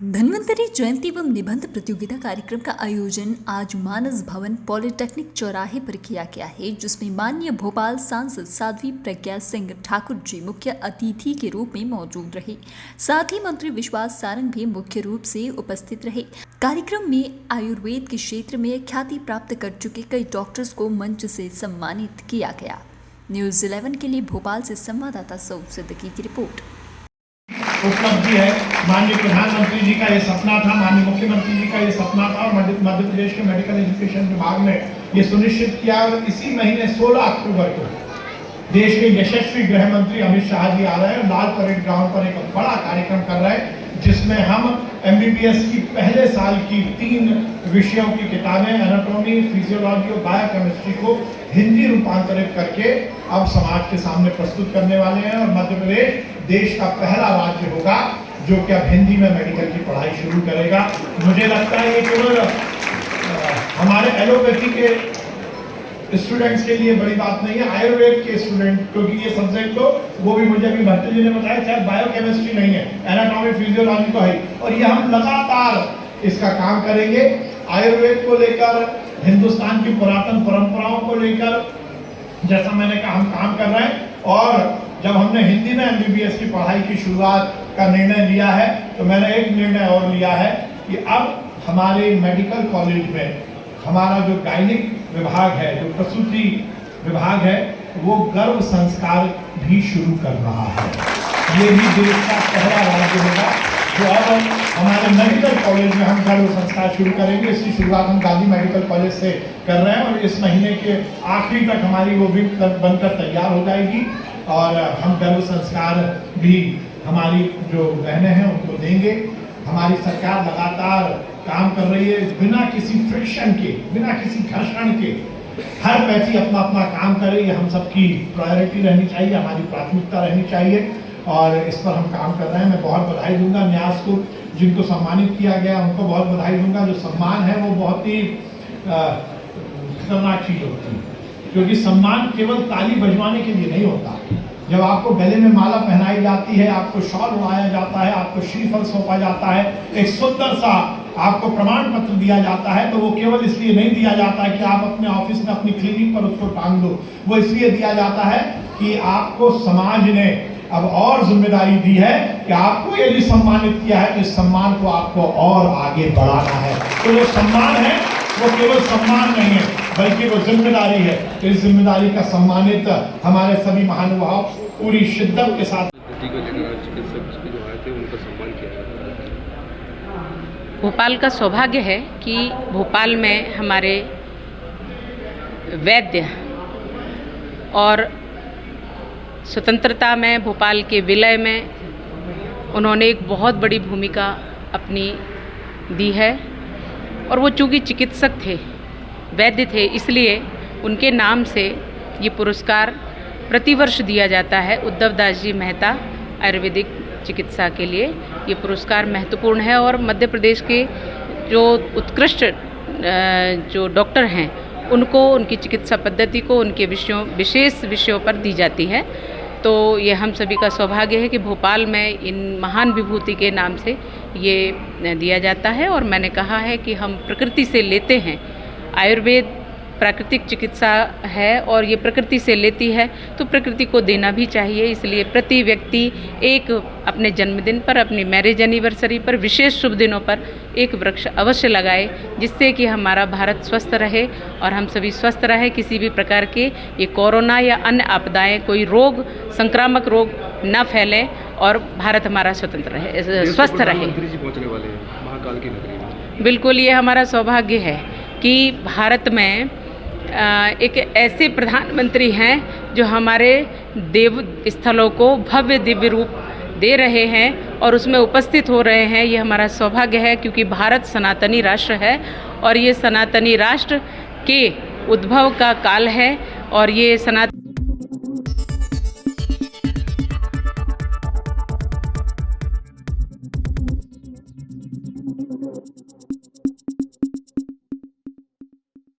धन्वंतरी जयंती एवं निबंध प्रतियोगिता कार्यक्रम का आयोजन आज मानस भवन पॉलिटेक्निक चौराहे पर किया गया है, जिसमें माननीय भोपाल सांसद साध्वी प्रज्ञा सिंह ठाकुर जी मुख्य अतिथि के रूप में मौजूद रहे। साथ ही मंत्री विश्वास सारंग भी मुख्य रूप से उपस्थित रहे। कार्यक्रम में आयुर्वेद के क्षेत्र में ख्याति प्राप्त कर चुके कई डॉक्टर्स को मंच से सम्मानित किया गया। न्यूज़ 11 के लिए भोपाल से संवाददाता सऊद सिद्दीकी की रिपोर्ट। उपलब्धि है। माननीय प्रधानमंत्री जी का ये सपना था, माननीय मुख्यमंत्री जी का ये सपना था और मध्य प्रदेश के मेडिकल एजुकेशन विभाग ने ये सुनिश्चित किया। और इसी महीने 16 अक्टूबर को देश के यशस्वी गृह मंत्री अमित शाह जी आ रहे हैं, लाल परेड ग्राउंड पर एक बड़ा कार्यक्रम कर रहे हैं, जिसमें हम MBBS की पहले साल की 3 विषयों की किताबें एनाटॉमी, फिजियोलॉजी और बायोकेमिस्ट्री को हिंदी रूपांतरित करके अब समाज के सामने प्रस्तुत करने वाले हैं। और मध्य प्रदेश देश का पहला राज्य होगा जो कि अब हिंदी में मेडिकल की पढ़ाई शुरू करेगा। मुझे लगता है ये केवल हमारे एलोपैथी के स्टूडेंट्स के लिए बड़ी बात नहीं है, आयुर्वेद के स्टूडेंट, क्योंकि ये सब्जेक्ट तो वो भी मुझे अभी भट्टी जी ने बताया शायद बायोकेमिस्ट्री नहीं है, एनाटॉमी फिजियोलॉजी तो है। और ये हम लगातार इसका काम करेंगे आयुर्वेद को लेकर, हिंदुस्तान की पुरातन परंपराओं को लेकर, जैसा मैंने कहा हम काम कर रहे हैं। और जब हमने हिंदी में MBBS की पढ़ाई की शुरुआत का निर्णय लिया है, तो मैंने एक निर्णय और लिया है कि अब हमारे मेडिकल कॉलेज में हमारा जो गायनिक विभाग है, जो प्रसूति विभाग है, वो गर्भ संस्कार भी शुरू कर रहा है। ये भी देश का पहला राज्य होगा जो अब हमारे मेडिकल कॉलेज में हम गर्भ संस्कार शुरू करेंगे। इसकी शुरुआत हम गांधी मेडिकल कॉलेज से कर रहे हैं और इस महीने के आखिरी तक हमारी वो भी बनकर तैयार हो जाएगी और हम गर्भ संस्कार भी हमारी जो बहनें हैं उनको देंगे। हमारी सरकार लगातार काम कर रही है, बिना किसी फ्रिक्शन के, बिना किसी घर्षण के हर व्यक्ति अपना अपना काम करे। ये हम सबकी प्रायोरिटी रहनी चाहिए, हमारी प्राथमिकता रहनी चाहिए और इस पर हम काम कर रहे हैं। मैं बहुत बधाई दूंगा न्यास को, जिनको सम्मानित किया गया उनको बहुत बधाई दूंगा। जो सम्मान है वो बहुत ही खतरनाक चीज होती है, क्योंकि सम्मान केवल ताली बजवाने के लिए नहीं होता। जब आपको गले में माला पहनाई जाती है, आपको शॉल उड़ाया जाता है, आपको श्रीफल सौंपा जाता है, एक सुंदर सा आपको प्रमाण पत्र दिया जाता है, तो वो केवल इसलिए नहीं दिया जाता है कि आप अपने ऑफिस में अपनी क्लिनिक पर उसको टांग दो। वो इसलिए दिया जाता है कि आपको समाज ने अब और जिम्मेदारी दी है कि आपको यदि सम्मानित किया है तो इस सम्मान को आपको और आगे बढ़ाना है। तो जो सम्मान है वो केवल सम्मान नहीं है बल्कि वो जिम्मेदारी है। तो इस जिम्मेदारी का सम्मानित हमारे सभी महानुभाव पूरी शिद्दत के साथ भोपाल का सौभाग्य है कि भोपाल में हमारे वैद्य और स्वतंत्रता में, भोपाल के विलय में उन्होंने एक बहुत बड़ी भूमिका अपनी दी है। और वो चूँकि चिकित्सक थे, वैद्य थे, इसलिए उनके नाम से ये पुरस्कार प्रतिवर्ष दिया जाता है। उद्धव दास जी मेहता आयुर्वेदिक चिकित्सा के लिए ये पुरस्कार महत्वपूर्ण है और मध्य प्रदेश के जो उत्कृष्ट जो डॉक्टर हैं उनको, उनकी चिकित्सा पद्धति को उनके विशेष विषयों पर दी जाती है। तो ये हम सभी का सौभाग्य है कि भोपाल में इन महान विभूति के नाम से ये दिया जाता है। और मैंने कहा है कि हम प्रकृति से लेते हैं, आयुर्वेद प्राकृतिक चिकित्सा है और ये प्रकृति से लेती है तो प्रकृति को देना भी चाहिए। इसलिए प्रति व्यक्ति एक अपने जन्मदिन पर, अपनी मैरिज एनिवर्सरी पर, विशेष शुभ दिनों पर एक वृक्ष अवश्य लगाए, जिससे कि हमारा भारत स्वस्थ रहे और हम सभी स्वस्थ रहे। किसी भी प्रकार के ये कोरोना या अन्य आपदाएं, कोई रोग, संक्रामक रोग न फैलें और भारत हमारा स्वतंत्र रहे, स्वस्थ रहे। महाकाल की नगरी में बिल्कुल ये हमारा सौभाग्य है कि भारत में एक ऐसे प्रधानमंत्री हैं जो हमारे देव स्थलों को भव्य दिव्य रूप दे रहे हैं और उसमें उपस्थित हो रहे हैं। ये हमारा सौभाग्य है क्योंकि भारत सनातनी राष्ट्र है और ये सनातनी राष्ट्र के उद्भव का काल है और ये सनातन